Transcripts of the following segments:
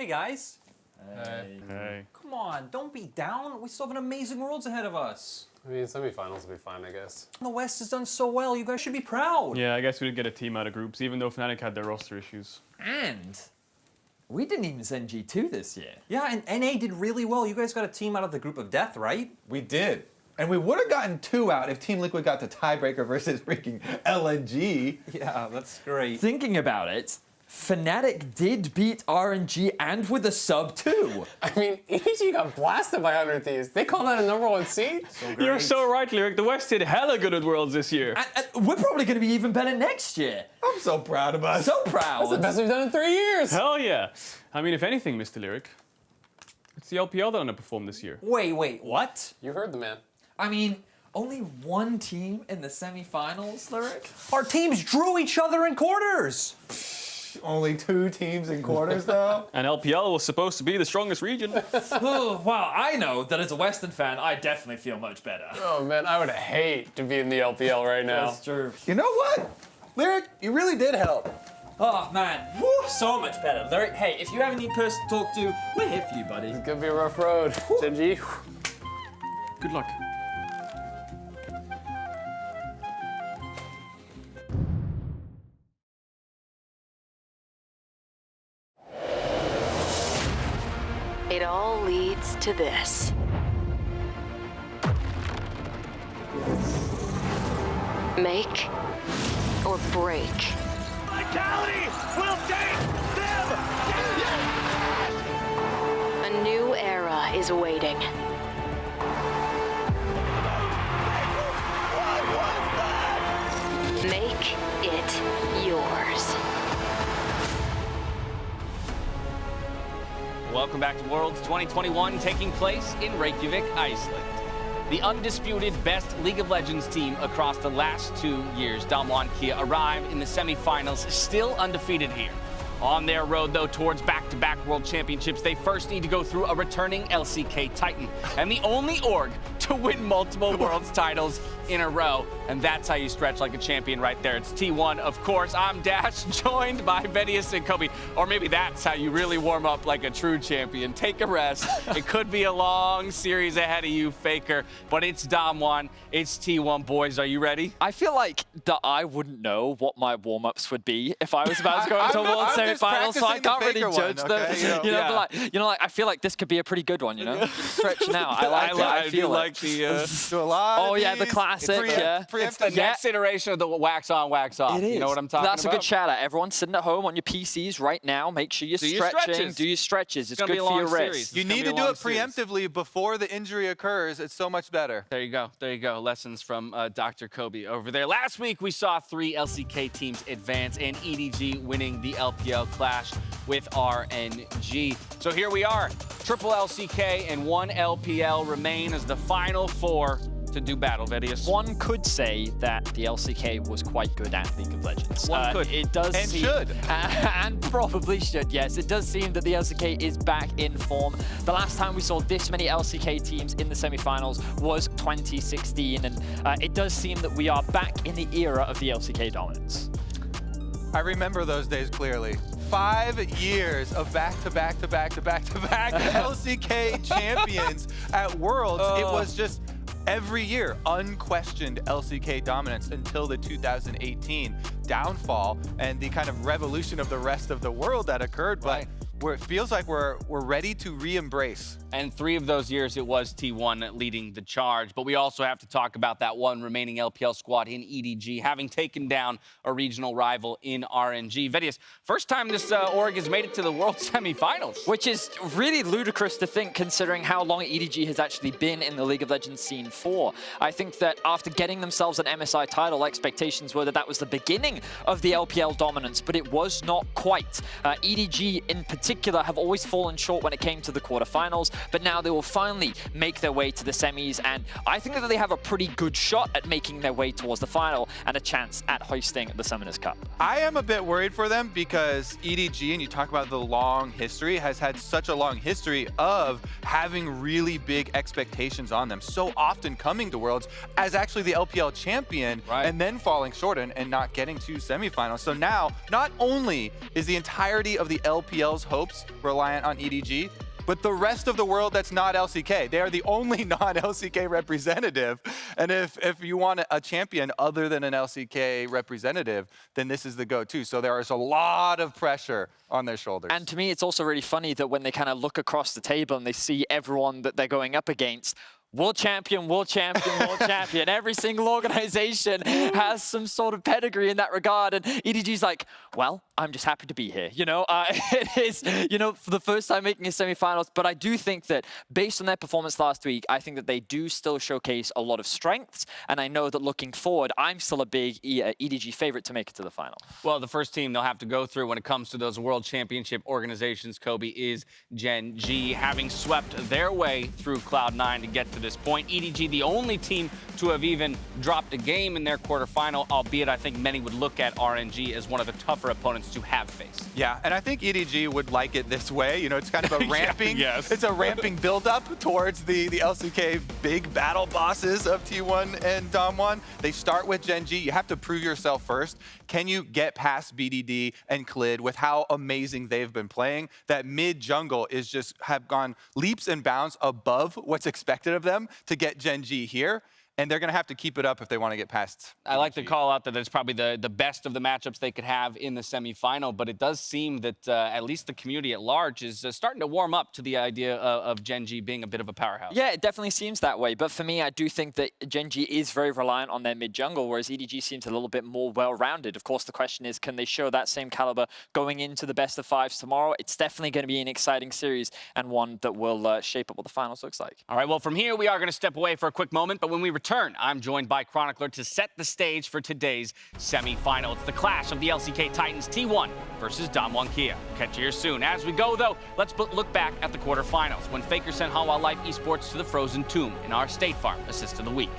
Hey guys. Hey. Come on, don't be down. We still have an amazing Worlds ahead of us. I mean, semifinals will be fine, I guess. The West has done so well. You guys should be proud. Yeah, I guess we did get a team out of groups, even though Fnatic had their roster issues. And we didn't even send G2 this year. Yeah, and NA did really well. You guys got a team out of the group of death, right? We did. And we would have gotten 2 out if Team Liquid got the tiebreaker versus freaking LNG. Yeah, that's great. Thinking about it, Fnatic did beat RNG and with a sub too. I mean, EG got blasted by 100 Thieves. They call that a #1 seed? You're so right, Lyric. The West did hella good at Worlds this year. And we're probably going to be even better next year. I'm so proud of us. So proud. That's the best we've done in 3 years. Hell yeah. I mean, if anything, Mr. Lyric, it's the LPL that underperformed this year. Wait, what? You heard the man. I mean, only one team in the semifinals, Lyric? Our teams drew each other in quarters. Only 2 teams in quarters, though. And LPL was supposed to be the strongest region. Oh, wow, I know that as a Western fan, I definitely feel much better. Oh man, I would hate to be in the LPL right now. That's true. You know what? Lyric, you really did help. Oh, man. Woo, so much better. Lyric, hey, if you have any person to talk to, we're here for you, buddy. It's gonna be a rough road. Genji. Good luck. It all leads to this. Make or break. Vitality will take them down! A new era is awaiting. What was that? Make it yours. Welcome back to Worlds 2021, taking place in Reykjavik, Iceland. The undisputed best League of Legends team across the last 2 years, DWG KIA, arrive in the semifinals, still undefeated here. On their road, though, towards back-to-back World Championships, they first need to go through a returning LCK Titan, and the only org to win multiple Worlds titles in a row. And that's how you stretch like a champion right there. It's T1, of course. I'm Dash, joined by Vedius and Kobe. Or maybe that's how you really warm up like a true champion. Take a rest. It could be a long series ahead of you, FLICKR, but it's Dom1, it's T1. Boys, are you ready? I feel like that I wouldn't know what my warm-ups would be if I was about to go into a World Semifinals, so I can't really judge them. Okay? You know, but like, I feel like this could be a pretty good one, you know? Stretching out. I like it. I feel like the... So a lot Oh, of yeah, the these, classic, yeah. It's the next iteration of the wax on, wax off. It is. You know what I'm talking about? That's a good shout out. Everyone sitting at home on your PCs right now, make sure you're Do your stretching. stretches. Do your stretches. It's gonna good be a for long your series. wrist. You It's gonna need be to a do long it series. preemptively before the injury occurs. It's so much better. There you go. There you go. Lessons from Dr. Kobe over there. Last week, we saw 3 LCK teams advance and EDG winning the LPL clash with RNG. So here we are. Triple LCK and 1 LPL remain as the final 4 to do battle, Vedius. One could say that the LCK was quite good at League of Legends. One could. It does And seem, should. And probably should, yes. It does seem that the LCK is back in form. The last time we saw this many LCK teams in the semifinals was 2016, and it does seem that we are back in the era of the LCK dominance. I remember those days clearly. 5 years of back-to-back-to-back-to-back-to-back LCK champions at Worlds. It was just every year unquestioned LCK dominance until the 2018 downfall and the kind of revolution of the rest of the world that occurred. But where it feels like we're ready to re-embrace. And 3 of those years, it was T1 leading the charge. But we also have to talk about that one remaining LPL squad in EDG, having taken down a regional rival in RNG. Vedius, first time this org has made it to the World Semifinals. Which is really ludicrous to think, considering how long EDG has actually been in the League of Legends scene for. I think that after getting themselves an MSI title, expectations were that that was the beginning of the LPL dominance, but it was not quite. EDG in particular have always fallen short when it came to the quarterfinals, but now they will finally make their way to the semis, and I think that they have a pretty good shot at making their way towards the final and a chance at hoisting the Summoners Cup. I am a bit worried for them because EDG, and you talk about the long history, has had such a long history of having really big expectations on them. So often coming to Worlds as actually the LPL champion and then falling short and not getting to semifinals. So now, not only is the entirety of the LPL's hope hopes reliant on EDG. But the rest of the world that's not LCK, they are the only non-LCK representative. And if you want a champion other than an LCK representative, then this is the go-to. So there is a lot of pressure on their shoulders. And to me, it's also really funny that when they kind of look across the table and they see everyone that they're going up against, world champion, world champion, world champion. Every single organization has some sort of pedigree in that regard. And EDG's like, well, I'm just happy to be here. You know, it is, you know, for the first time making a semifinals. But I do think that based on their performance last week, I think that they do still showcase a lot of strengths. And I know that looking forward, I'm still a big EDG favorite to make it to the final. Well, the first team they'll have to go through when it comes to those World Championship organizations, Kobe, is Gen G, having swept their way through Cloud9 to get to this point. EDG, the only team to have even dropped a game in their quarterfinal, albeit I think many would look at RNG as one of the tougher opponents to have faced. Yeah, and I think EDG would like it this way. You know, it's kind of a ramping, yes. It's a ramping build-up towards the LCK big battle bosses of T1 and Dom1. They start with Gen G. You have to prove yourself first. Can you get past BDD and Clid with how amazing they've been playing? That mid jungle is just have gone leaps and bounds above what's expected of them to get Gen G here. And they're going to have to keep it up if they want to get past. I like to call out that it's probably the best of the matchups they could have in the semifinal, but it does seem that at least the community at large is starting to warm up to the idea of Gen G being a bit of a powerhouse. Yeah, it definitely seems that way. But for me, I do think that Gen G is very reliant on their mid-jungle, whereas EDG seems a little bit more well-rounded. Of course, the question is, can they show that same caliber going into the best of fives tomorrow? It's definitely going to be an exciting series and one that will shape up what the finals looks like. All right, well, from here, we are going to step away for a quick moment, but when we return, I'm joined by Chronicler to set the stage for today's semifinal. It's the clash of the LCK Titans T1 versus Dom1 KIA. Catch you here soon. As we go, though, let's look back at the quarterfinals when FLICKR sent Hanwha Life Esports to the Frozen Tomb in our State Farm Assist of the Week.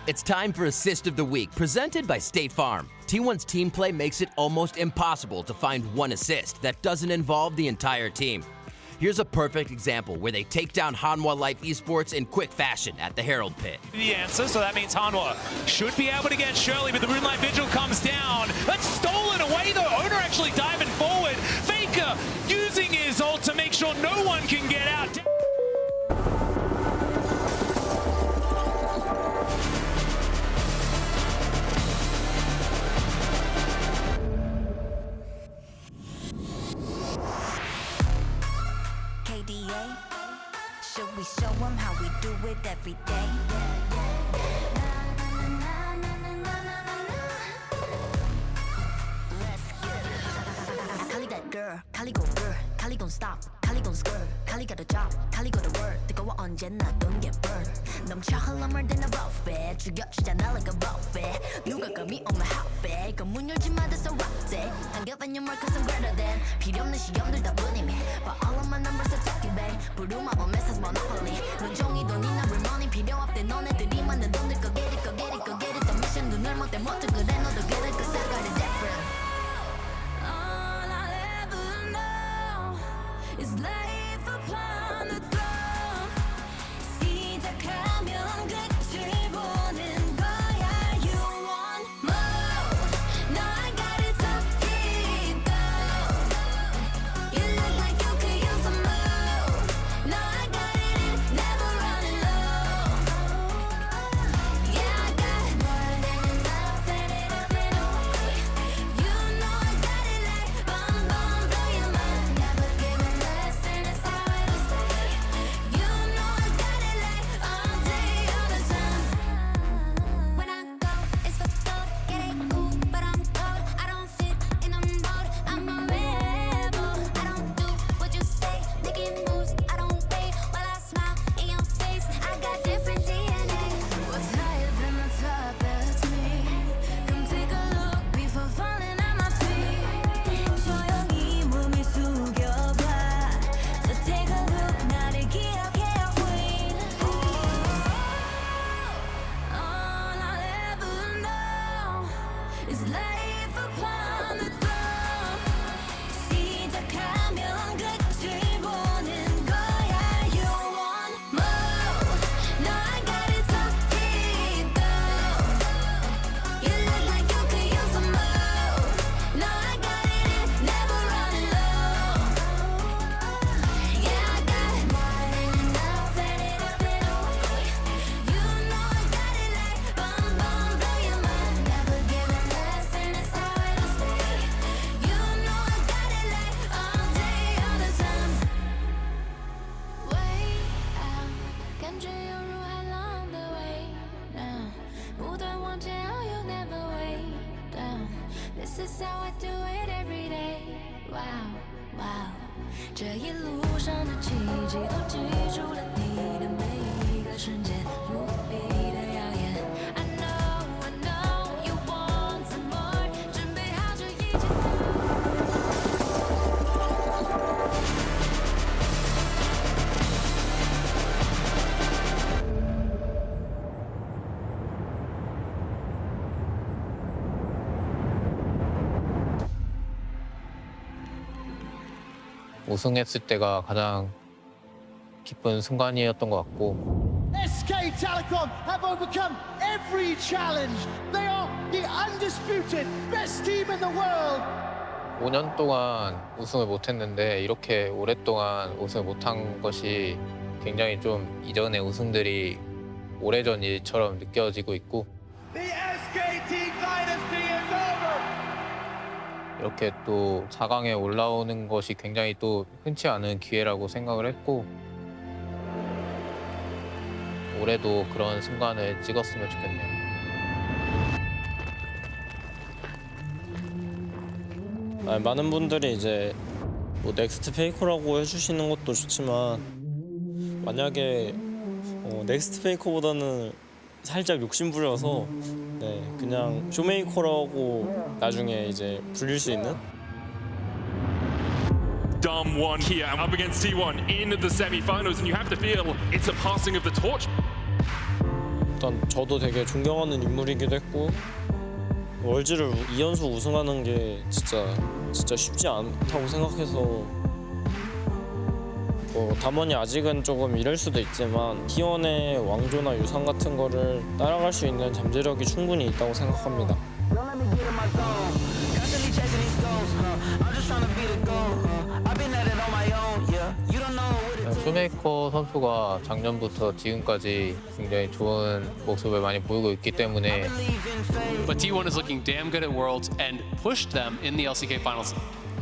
It's time for Assist of the Week, presented by State Farm. T1's team play makes it almost impossible to find one assist that doesn't involve the entire team. Here's a perfect example where they take down Hanwha Life Esports in quick fashion at the Herald Pit. The answer, so that means Hanwha should be able to get Shirley, but the Runelite Vigil comes down. That's stolen away though. Owner actually diving forward. FLICKR using his ult to make sure no one can get out. Should we show them how we do it every day? Kali that girl, Kali go girl, Kali gon' stop, Kali gon' skirt, Kali got a job, Kali got a word. 뜨거워 언제나 don't get burned. 넘쳐 흘러물 든 a buffet, 죽여주잖아 like a buffet. 누가 감히 on my outfit, 그 문 열지 마 that's a rough day. Can't give any more cause I'm greater than. 필요 없는 시험들 다 뿐이미. But all of my numbers are talking back. 부루마법 message monopoly. 눈종이 돈이나 real money 필요 없대. 너네들이 만든 돈들 go get it, go get it, go get it. 더 미션 눈을 못 떼 못해 그래 너도 get it cause I got it different. All I'll ever know is life upon the throne. 시작하면 끝을 보는 거야. You want more? No, I got it so deep down. You look like you could use some more. No, I got it, never running low. Yeah, I got more than enough, set it up and away. You know I got it like bomb, bomb, blow your mind. Never giving less, and that's how it'll stay. You know I got it like all day, all the time. When I go, it's for gold. Get it cool, but I'm cold. I don't fit in a mold. I'm a rebel. I don't do what you say. Making moves, I don't wait while I smile in your face. I got different DNA. What's higher than the top? That's me. Come take a look before falling at my feet. 조용히 몸을 숙여봐. So take a look, 나를 기억해, queen. All I'll ever know is life upon the throne. 시작하면 끝을 보는 거야. You want more? No, I got it so deep down. You look like you could use some more. 这一路上的奇迹都记住了你的每一个瞬间，无比的耀眼。I know you want some more， 准备好这一切。우승했을 때가 가장 기쁜 순간이었던 것 같고 SK Telecom have overcome every challenge. They are the undisputed best team in the world. 5년 동안 우승을 못했는데 이렇게 오랫동안 우승을 못한 것이 굉장히 좀 이전의 우승들이 오래전 일처럼 느껴지고 있고 The SK Team dynasty is over. 이렇게 또 4강에 올라오는 것이 굉장히 또 흔치 않은 기회라고 생각을 했고 올해도 그런 순간을 찍었으면 좋겠네요. 많은 분들이 이제 뭐 넥스트 페이커라고 해주시는 것도 좋지만 만약에 넥스트 페이커보다는 살짝 욕심부려서 그냥 쇼메이커라고 나중에 이제 불릴 수 있는 DWG KIA up against T1 in the semifinals, and you have to feel it's a passing of the torch. 일단 저도 되게 존경하는 인물이기도 했고 월즈를 2연속 우승하는 게 진짜 쉽지 않다고 생각해서 담원이 아직은 조금 이럴 수도 있지만 T1의 왕조나 유산 같은 거를 따라갈 수 있는 잠재력이 충분히 있다고 생각합니다. 쇼메이커 선수가 작년부터 지금까지 굉장히 좋은 모습을 많이 보이고 있기 때문에 But T1 is looking damn good at Worlds and pushed them in the LCK Finals.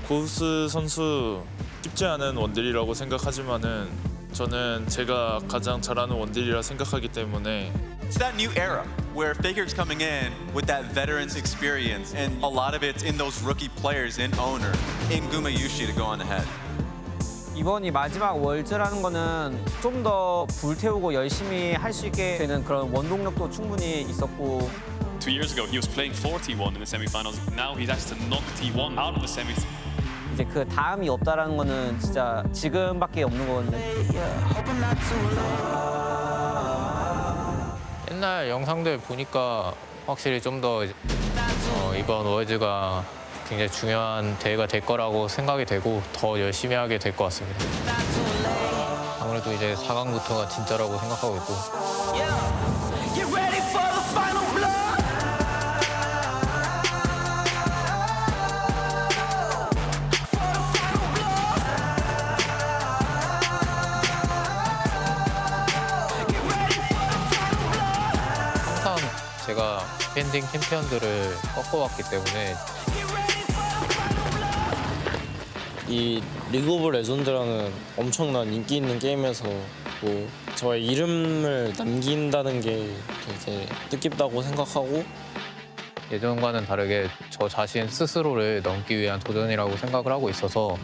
고우스 선수 쉽지 않은 원딜이라고 생각하지만은 저는 제가 가장 잘하는 원딜이라 생각하기 때문에 It's that new era where FLICKR's coming in with that veterans experience, and a lot of it's in those rookie players in Owner, in Gumayushi to go on ahead. 이번이 마지막 월즈라는 거는 좀 더 불태우고 열심히 할 수 있게 되는 그런 원동력도 충분히 있었고 2 years ago, he was playing for T1 in the semifinals. Now he's asked to knock T1 out of the semis. 이제 그 다음이 없다라는 거는 진짜 지금밖에 없는 거거든요. 옛날 영상들 보니까 확실히 좀 더 이번 월즈가 굉장히 중요한 대회가 될 거라고 생각이 되고 더 열심히 하게 될 것 같습니다. 아무래도 이제 4강부터가 진짜라고 생각하고 있고 항상 제가 밴딩 챔피언들을 꺾어왔기 때문에 이 리그 오브 레전드라는 엄청난 인기 있는 게임에서 뭐 저의 이름을 남긴다는 게 되게 뜻깊다고 생각하고 예전과는 다르게 저 자신 스스로를 넘기 위한 도전이라고 생각을 하고 있어서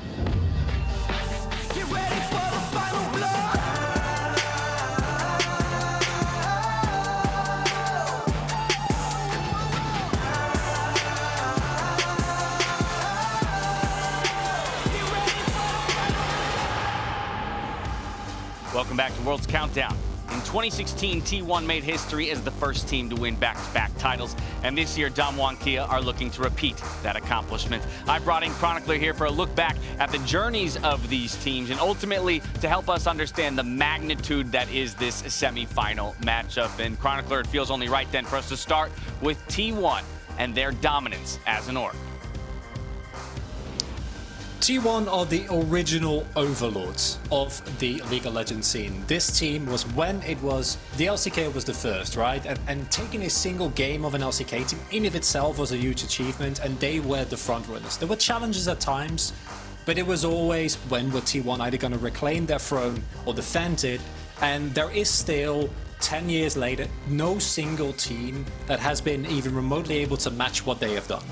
Welcome back to World's Countdown. In 2016, T1 made history as the first team to win back-to-back titles, and this year, DWG KIA are looking to repeat that accomplishment. I brought in Chronicler here for a look back at the journeys of these teams, and ultimately to help us understand the magnitude that is this semi-final matchup. And Chronicler, it feels only right then for us to start with T1 and their dominance as an org. T1 are the original overlords of the League of Legends scene. This team was when it was, the LCK was the first, right? And taking a single game of an LCK team in of itself was a huge achievement, and they were the front runners. There were challenges at times, but it was always when were T1 either going to reclaim their throne or defend it, and there is still 10 years later, no single team that has been even remotely able to match what they have done.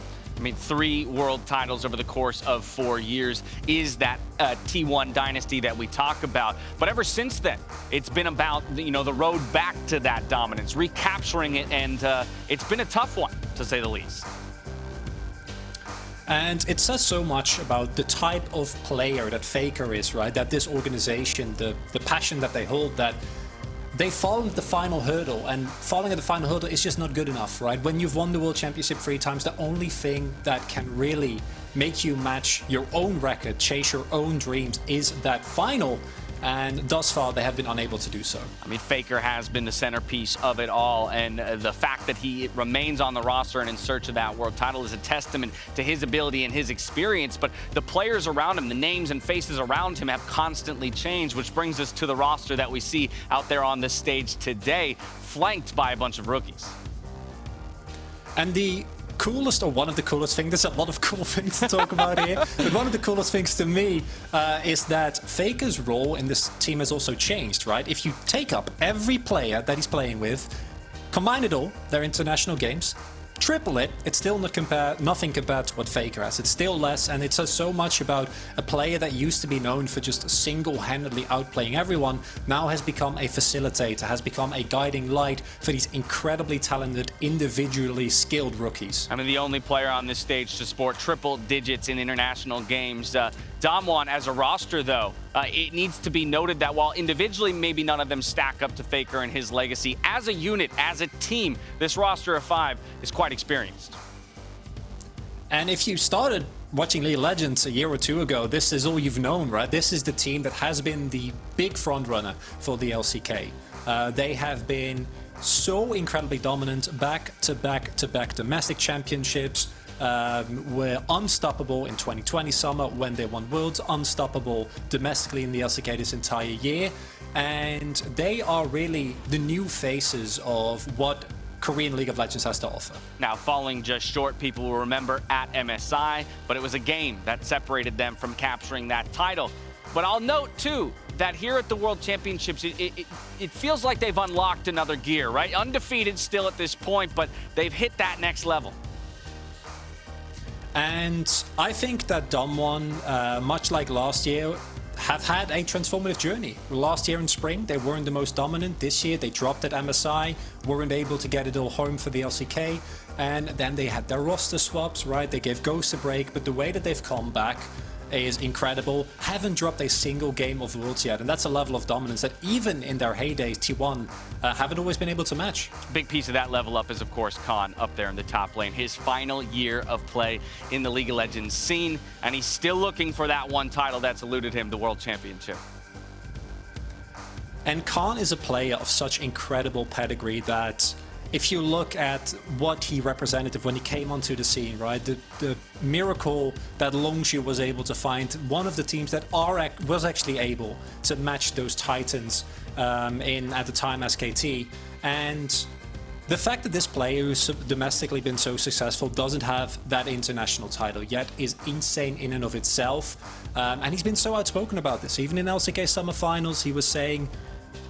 I mean, 3 world titles over the course of 4 years is that T1 dynasty that we talk about. But ever since then, it's been about, the road back to that dominance, recapturing it, and it's been a tough one, to say the least. And it says so much about the type of player that FLICKR is, right? That this organization, the passion that they hold, that they fall at the final hurdle, and falling at the final hurdle is just not good enough, right? When you've won the World Championship 3 times, the only thing that can really make you match your own record, chase your own dreams, is that final. And thus far, they have been unable to do so. I mean, FLICKR has been the centerpiece of it all, and the fact that he remains on the roster and in search of that world title is a testament to his ability and his experience. But the players around him, the names and faces around him, have constantly changed, which brings us to the roster that we see out there on this stage today, flanked by a bunch of rookies. And the coolest, or one of the coolest things, there's a lot of cool things to talk about here, but one of the coolest things to me is that FLICKR's role in this team has also changed, right? If you take up every player that he's playing with, combine it all, their international games, triple it, it's still nothing compared to what FLICKR has. It's still less, and it says so much about a player that used to be known for just single-handedly outplaying everyone, now has become a facilitator, has become a guiding light for these incredibly talented, individually skilled rookies. I mean, the only player on this stage to sport triple digits in international games. Damwon, as a roster, though, it needs to be noted that while individually maybe none of them stack up to FLICKR and his legacy, as a unit, as a team, this roster of 5 is quite experienced. And if you started watching League of Legends a year or 2 ago, this is all you've known, right? This is the team that has been the big frontrunner for the LCK. They have been so incredibly dominant, back-to-back domestic championships, were unstoppable in 2020 summer when they won Worlds, unstoppable domestically in the LCK this entire year, and they are really the new faces of what Korean League of Legends has to offer. Now, falling just short, people will remember at MSI, but it was a game that separated them from capturing that title. But I'll note, too, that here at the World Championships, it feels like they've unlocked another gear, right? Undefeated still at this point, but they've hit that next level. And I think that Damwon, much like last year, have had a transformative journey. Last year in spring, they weren't the most dominant. This year, they dropped at MSI, weren't able to get it all home for the LCK, and then they had their roster swaps, right? They gave Ghost a break, but the way that they've come back is incredible. Haven't dropped a single game of Worlds yet, and that's a level of dominance that even in their heyday, T1, haven't always been able to match. Big piece of that level up is, of course, Khan up there in the top lane. His final year of play in the League of Legends scene, and he's still looking for that one title that's eluded him, the World Championship. And Khan is a player of such incredible pedigree that if you look at what he represented when he came onto the scene, right, the miracle that Longzhi was able to find one of the teams that was actually able to match those Titans at the time SKT, and the fact that this player who's domestically been so successful doesn't have that international title yet is insane in and of itself, and he's been so outspoken about this. Even in LCK Semifinals, he was saying,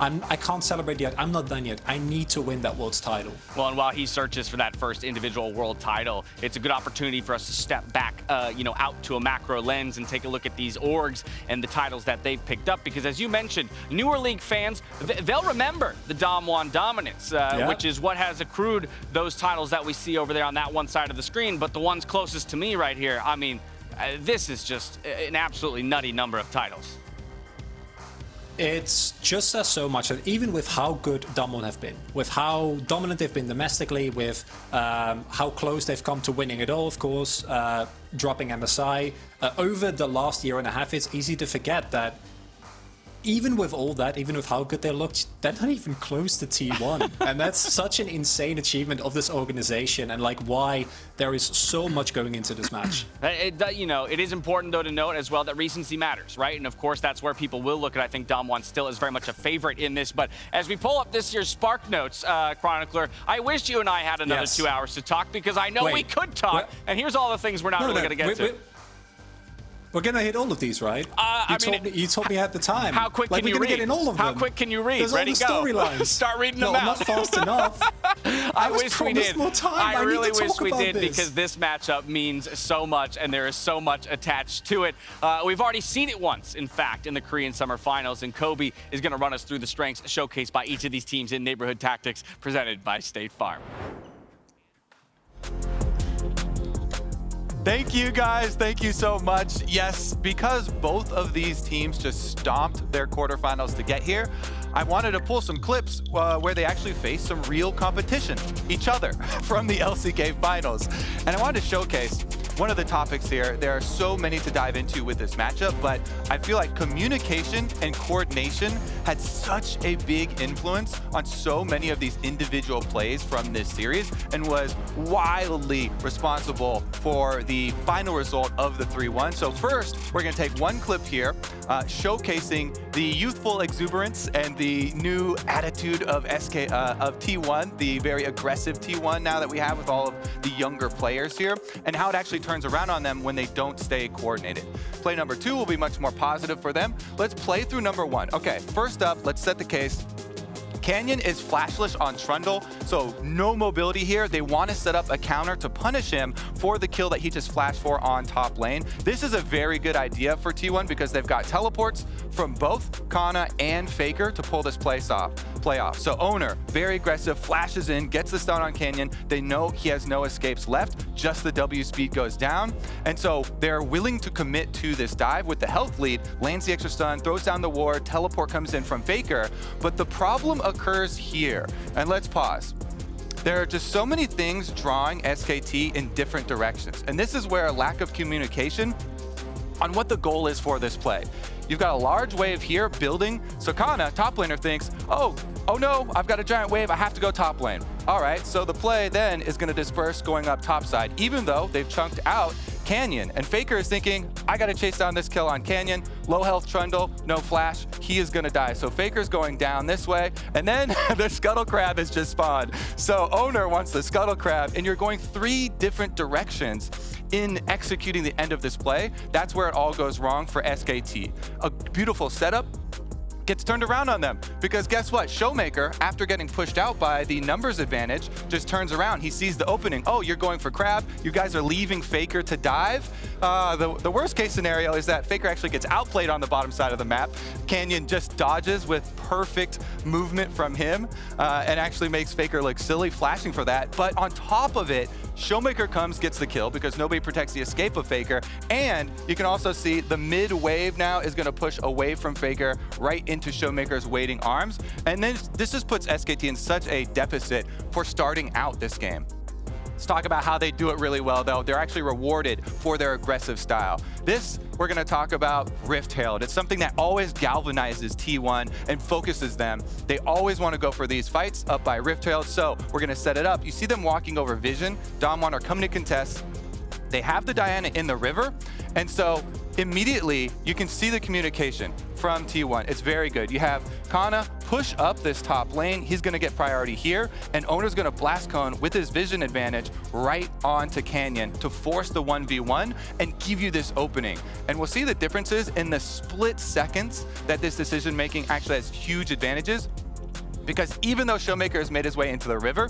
I can't celebrate yet. I'm not done yet. I need to win that world's title. Well, and while he searches for that first individual world title, it's a good opportunity for us to step back, out to a macro lens and take a look at these orgs and the titles that they've picked up. Because as you mentioned, newer league fans, they'll remember the Damwon dominance, which is what has accrued those titles that we see over there on that one side of the screen. But the ones closest to me right here, I mean, this is just an absolutely nutty number of titles. It's just says so much that even with how good Damwon have been, with how dominant they've been domestically, with how close they've come to winning it all, of course, dropping MSI, over the last year and a half, it's easy to forget that even with all that, even with how good they looked, they're not even close to T1. And that's such an insane achievement of this organization, and like why there is so much going into this match. It is important, though, to note as well that recency matters, right? And of course, that's where people will look at. I think Damwon still is very much a favorite in this. But as we pull up this year's Spark Notes, Chronicler, I wish you and I had another 2 hours to talk, because I know we could talk. And here's all the things we're not really going to get to. We're gonna hit all of these, right? You told me at the time. How quick Like, can you we're read? gonna get in all of How them. quick can you read? There's all Ready, the go. storylines. Start reading No, them out. not fast enough. I was wish we promised did. more time. I I need really to wish talk we about did this. because this matchup means so much and there is so much attached to it. We've already seen it once, in fact, in the Korean Summer Finals, and Kobe is going to run us through the strengths showcased by each of these teams in Neighborhood Tactics presented by State Farm. Thank you, guys. Thank you so much. Yes, because both of these teams just stomped their quarterfinals to get here, I wanted to pull some clips where they actually faced some real competition, each other, from the LCK finals. And I wanted to showcase one of the topics here. There are so many to dive into with this matchup, but I feel like communication and coordination had such a big influence on so many of these individual plays from this series and was wildly responsible for the final result of the 3-1. So first, we're gonna take one clip here showcasing the youthful exuberance and the new attitude of T1, the very aggressive T1 now that we have with all of the younger players here, and how it actually turns around on them when they don't stay coordinated. Play number 2 will be much more positive for them. Let's play through number 1. Okay, first up, let's set the case. Canyon is flashless on Trundle, so no mobility here. They want to set up a counter to punish him for the kill that he just flashed for on top lane. This is a very good idea for T1 because they've got teleports from both Kana and FLICKR to pull this play off. So Owner, very aggressive, flashes in, gets the stun on Canyon. They know he has no escapes left, just the W speed goes down. And so they're willing to commit to this dive with the health lead, lands the extra stun, throws down the ward, teleport comes in from FLICKR. But the problem occurs here, and let's pause. There are just so many things drawing SKT in different directions. And this is where a lack of communication on what the goal is for this play. You've got a large wave here building. So Kana, top laner, thinks, oh no, I've got a giant wave, I have to go top lane. All right, so the play then is gonna disperse going up top side, even though they've chunked out Canyon. And FLICKR is thinking, I gotta chase down this kill on Canyon. Low health Trundle, no flash, he is gonna die. So FLICKR's going down this way, and then the Scuttle Crab has just spawned. So Owner wants the Scuttle Crab, and you're going 3 different directions in executing the end of this play. That's where it all goes wrong for SKT. A beautiful setup gets turned around on them because guess what? Showmaker, after getting pushed out by the numbers advantage, just turns around. He sees the opening. Oh, you're going for Crab. You guys are leaving FLICKR to dive. The worst case scenario is that FLICKR actually gets outplayed on the bottom side of the map. Canyon just dodges with perfect movement from him and actually makes FLICKR look silly, flashing for that. But on top of it, Showmaker comes, gets the kill because nobody protects the escape of FLICKR. And you can also see the mid wave now is going to push away from FLICKR right into Showmaker's waiting arms. And then this just puts SKT in such a deficit for starting out this game. Let's talk about how they do it really well, though. They're actually rewarded for their aggressive style. This, we're going to talk about Rift Herald. It's something that always galvanizes T1 and focuses them. They always want to go for these fights up by Rift Herald, so we're going to set it up. You see them walking over Vision. Damwon are coming to contest. They have the Diana in the river, and so immediately you can see the communication from T1. It's very good. You have Kana push up this top lane. He's going to get priority here, and Owner's going to blast cone with his vision advantage right onto Canyon to force the 1v1 and give you this opening. And we'll see the differences in the split seconds that this decision making actually has huge advantages, because even though Showmaker has made his way into the river,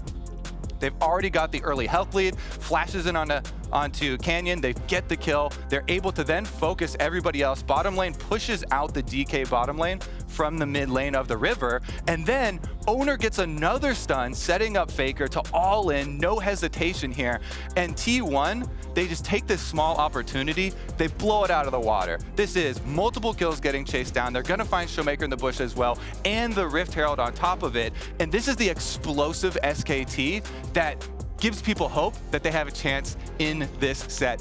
they've already got the early health lead, flashes in onto Canyon, they get the kill, they're able to then focus everybody else. Bottom lane pushes out the DK bottom lane from the mid lane of the river, and then Owner gets another stun, setting up FLICKR to all in, no hesitation here. And T1, they just take this small opportunity, they blow it out of the water. This is multiple kills getting chased down. They're gonna find Showmaker in the bush as well, and the Rift Herald on top of it. And this is the explosive SKT that gives people hope that they have a chance in this set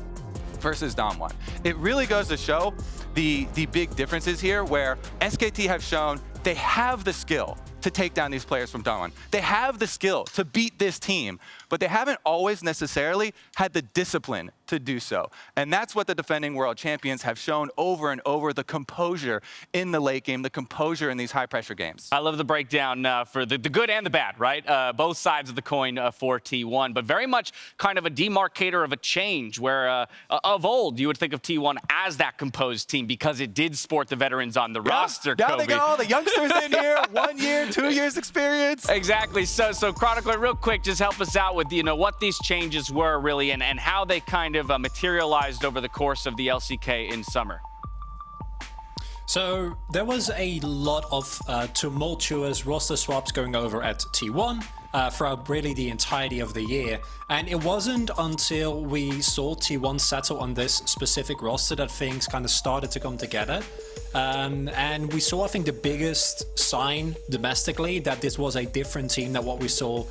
versus Damwon. It really goes to show the big differences here, where SKT have shown they have the skill to take down these players from Damwon. They have the skill to beat this team, but they haven't always necessarily had the discipline to do so. And that's what the defending world champions have shown over and over, the composure in the late game, the composure in these high-pressure games. I love the breakdown for the good and the bad, right? Both sides of the coin for T1, but very much kind of a demarcator of a change where of old you would think of T1 as that composed team because it did sport the veterans on the roster, Now Kobe. they got all the youngsters in here, 1 year, 2 years experience. Exactly. So Chronicler, real quick, just help us out with, what these changes were really and how they kind of materialized over the course of the LCK in summer. So there was a lot of tumultuous roster swaps going over at T1 throughout really the entirety of the year. And it wasn't until we saw T1 settle on this specific roster that things kind of started to come together. And we saw, I think, the biggest sign domestically that this was a different team than what we saw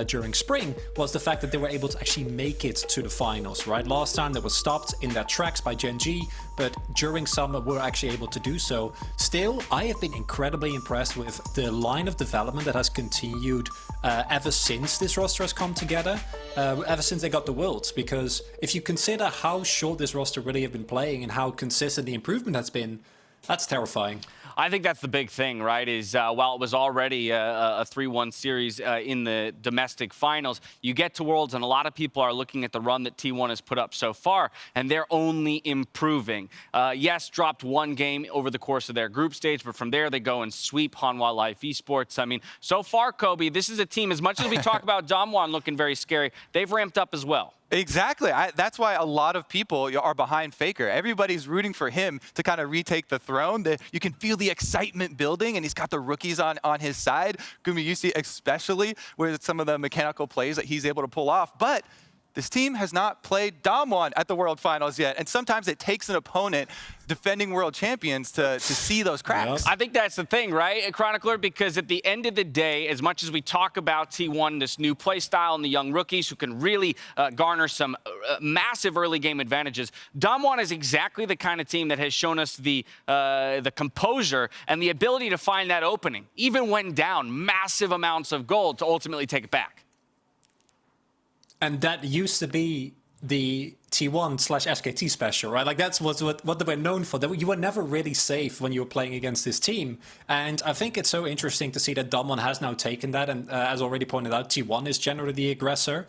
during spring was the fact that they were able to actually make it to the finals, right? Last time they were stopped in their tracks by Gen G, but during summer we're actually able to do so. Still, I have been incredibly impressed with the line of development that has continued ever since this roster has come together, ever since they got the Worlds, because if you consider how short this roster really have been playing and how consistent the improvement has been, that's terrifying. I think that's the big thing, right, is while it was already a 3-1 series in the domestic finals, you get to Worlds and a lot of people are looking at the run that T1 has put up so far, and they're only improving. Yes, dropped one game over the course of their group stage, but from there they go and sweep Hanwha Life Esports. I mean, so far, Kobe, this is a team, as much as we talk about Damwon looking very scary, they've ramped up as well. Exactly. That's why a lot of people are behind FLICKR. Everybody's rooting for him to kind of retake the throne. You can feel the excitement building, and he's got the rookies on his side. Gumayusi especially, with some of the mechanical plays that he's able to pull off. But this team has not played Damwon at the World Finals yet, and sometimes it takes an opponent defending world champions to see those cracks. I think that's the thing, right, Chronicler? Because at the end of the day, as much as we talk about T1, this new play style and the young rookies who can really garner some massive early game advantages, Damwon is exactly the kind of team that has shown us the composure and the ability to find that opening, even when down massive amounts of gold, to ultimately take it back. And that used to be the T1/SKT special, right? Like that's what they were known for. You were never really safe when you were playing against this team. And I think it's so interesting to see that Damwon has now taken that. And as already pointed out, T1 is generally the aggressor.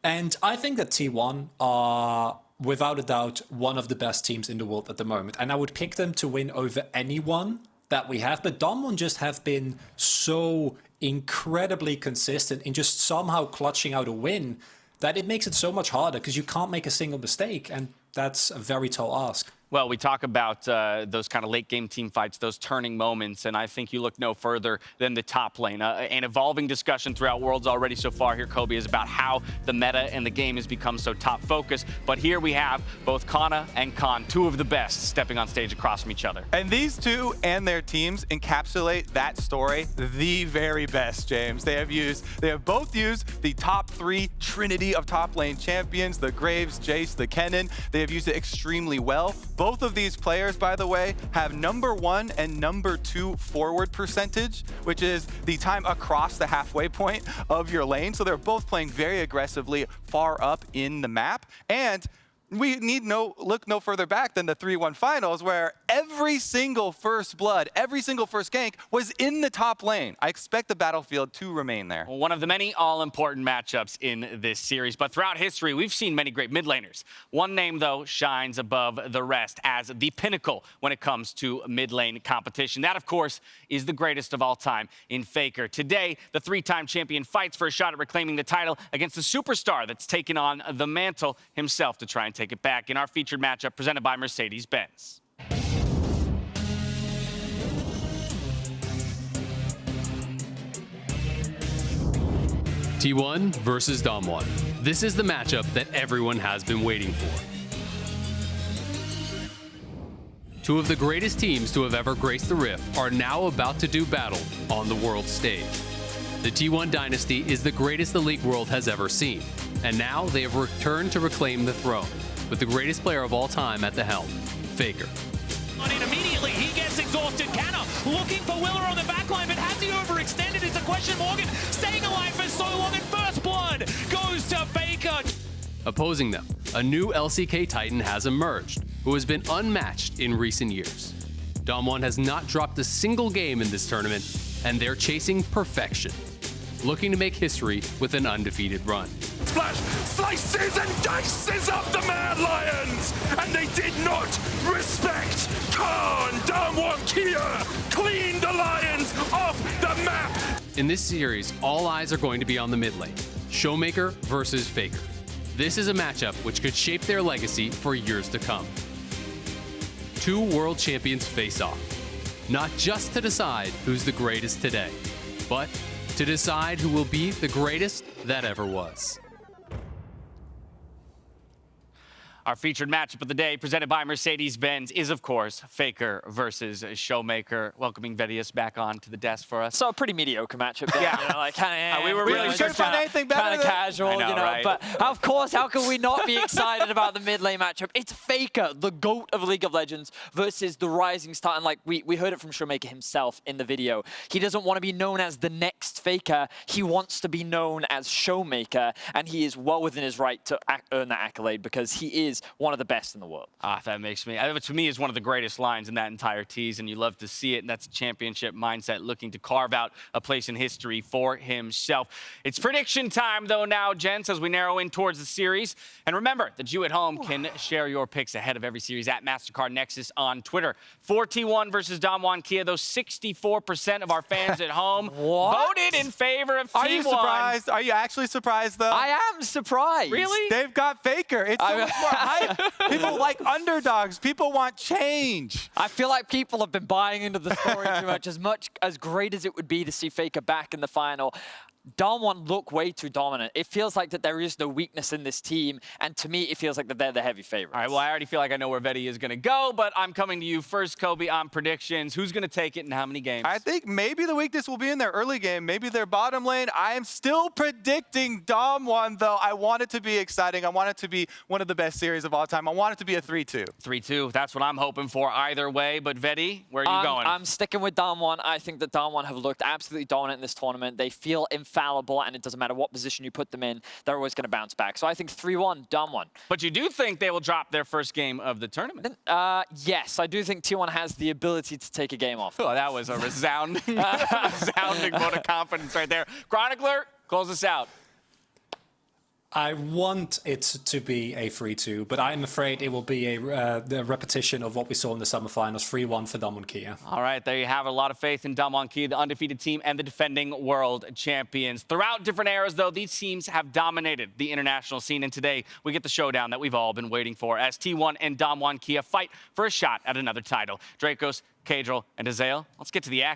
And I think that T1 are, without a doubt, one of the best teams in the world at the moment. And I would pick them to win over anyone that we have. But Damwon just have been so incredibly consistent in just somehow clutching out a win that it makes it so much harder because you can't make a single mistake, and that's a very tall ask. Well, we talk about those kind of late-game team fights, those turning moments, and I think you look no further than the top lane. An evolving discussion throughout Worlds already so far here, Kobe, is about how the meta and the game has become so top-focused. But here we have both Kana and Khan, two of the best, stepping on stage across from each other. And these two and their teams encapsulate that story the very best, James. They have both used the top three trinity of top lane champions, the Graves, Jace, the Kennen. They have used it extremely well. Both of these players, by the way, have #1 and #2 forward percentage, which is the time across the halfway point of your lane. So they're both playing very aggressively far up in the map. And we need look no further back than the 3-1 finals, where every single first blood, every single first gank was in the top lane. I expect the battlefield to remain there. One of the many all-important matchups in this series, but throughout history, we've seen many great mid laners. One name, though, shines above the rest as the pinnacle when it comes to mid lane competition. That, of course, is the greatest of all time in FLICKR. Today, the three-time champion fights for a shot at reclaiming the title against the superstar that's taken on the mantle himself to try and take it back in our featured matchup presented by Mercedes-Benz. T1 versus Damwon. This is the matchup that everyone has been waiting for. Two of the greatest teams to have ever graced the Rift are now about to do battle on the world stage. The T1 dynasty is the greatest the League world has ever seen, and now they have returned to reclaim the throne, with the greatest player of all time at the helm, FLICKR. Immediately, he gets exhausted. Kana looking for Willer on the backline, but has he overextended? It's a question. Morgan staying alive for so long, and first blood goes to FLICKR. Opposing them, a new LCK Titan has emerged, who has been unmatched in recent years. Dom1 has not dropped a single game in this tournament, and they're chasing perfection, looking to make history with an undefeated run. Splash slices and dices up the Mad Lions, and they did not respect Khan. DWG KIA cleaned the Lions off the map. In this series, all eyes are going to be on the mid lane, Showmaker versus FLICKR. This is a matchup which could shape their legacy for years to come. Two world champions face off, not just to decide who's the greatest today, but to decide who will be the greatest that ever was. Our featured matchup of the day, presented by Mercedes-Benz, is, of course, FLICKR versus Showmaker. Welcoming Vedius back onto the desk for us. So a pretty mediocre matchup there. Yeah. You know, like kind of. We were really just find anything better kind of than- casual, I know, you know. right? But of course, how can we not be excited about the mid lane matchup? It's FLICKR, the GOAT of League of Legends, versus the rising star. And like we heard it from Showmaker himself in the video. He doesn't want to be known as the next FLICKR. He wants to be known as Showmaker, and he is well within his right to earn that accolade because he is one of the best in the world. That makes me, to me, is one of the greatest lines in that entire tease, and you love to see it, and that's a championship mindset looking to carve out a place in history for himself. It's prediction time, though, now, gents, as we narrow in towards the series. And remember that you at home can share your picks ahead of every series at MasterCard Nexus on Twitter. For T1 versus DWG KIA, those 64% of our fans at home voted in favor of T1. Are you surprised? Are you actually surprised, though? I am surprised. Really? They've got FLICKR. It's so much more hype. People like underdogs. People want change. I feel like people have been buying into the story too much as great as it would be to see FLICKR back in the final. Dom1 look way too dominant. It feels like that there is no weakness in this team, and to me, it feels like that they're the heavy favorites. All right, well, I already feel like I know where Vedi is going to go, but I'm coming to you first, Kobe, on predictions. Who's going to take it and how many games? I think maybe the weakness will be in their early game, maybe their bottom lane. I am still predicting Dom1, though. I want it to be exciting. I want it to be one of the best series of all time. I want it to be a 3-2. 3-2, that's what I'm hoping for either way. But Vedi, where are you going? I'm sticking with Dom1. I think that Dom1 have looked absolutely dominant in this tournament. They feel infallible, and it doesn't matter what position you put them in, they're always going to bounce back. So I think 3-1, Dom1. But you do think they will drop their first game of the tournament? Yes, I do think T1 has the ability to take a game off. Oh, that was a resounding vote of confidence right there. Chronicler, close us out. I want it to be a 3-2, but I'm afraid it will be the repetition of what we saw in the semifinals, 3-1 for DWG KIA. All right, there you have it. A lot of faith in DWG KIA, the undefeated team and the defending world champions. Throughout different eras, though, these teams have dominated the international scene, and today we get the showdown that we've all been waiting for as T1 and DWG KIA fight for a shot at another title. Dracos, Kadril, and Azael, let's get to the action.